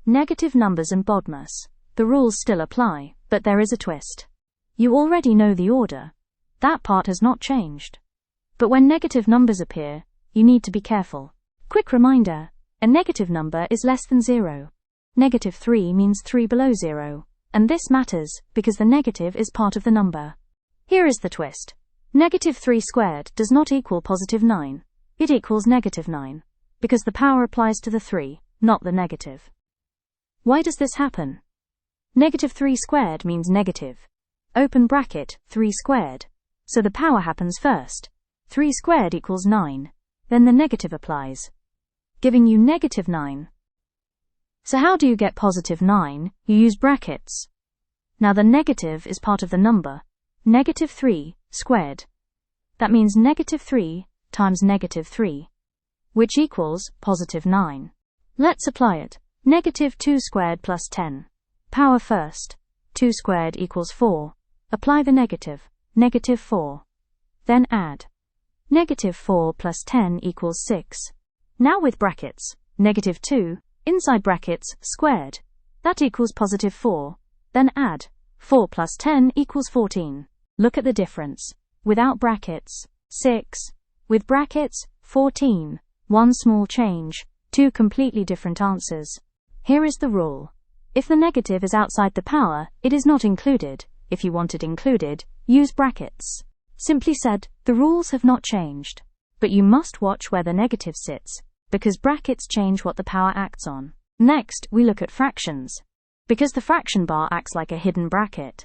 Negative numbers and BODMAS. The rules still apply, but there is a twist. You already know the order. That part has not changed. But when negative numbers appear, you need to be careful. Quick reminder, a negative number is less than 0. -3 means 3 below 0, and this matters because the negative is part of the number. Here is the twist. -3 squared does not equal +9. It equals -9, because the power applies to the 3, not the negative. Why does this happen? -3 squared means negative. Open bracket, 3 squared. So the power happens first. 3 squared equals 9. Then the negative applies, giving you -9. So how do you get +9? You use brackets. Now the negative is part of the number, -3 squared. That means -3 times -3, which equals +9. Let's apply it. -2 squared plus 10. Power first. 2 squared equals 4. Apply the negative, -4. Then add. -4 plus 10 equals 6. Now with brackets, -2, inside brackets, squared. That equals +4. Then add. 4 plus 10 equals 14. Look at the difference. Without brackets, 6. With brackets, 14. One small change, two completely different answers. Here is the rule. If the negative is outside the power, it is not included. If you want it included, use brackets. Simply said, the rules have not changed. But you must watch where the negative sits, because brackets change what the power acts on. Next, we look at fractions. Because the fraction bar acts like a hidden bracket,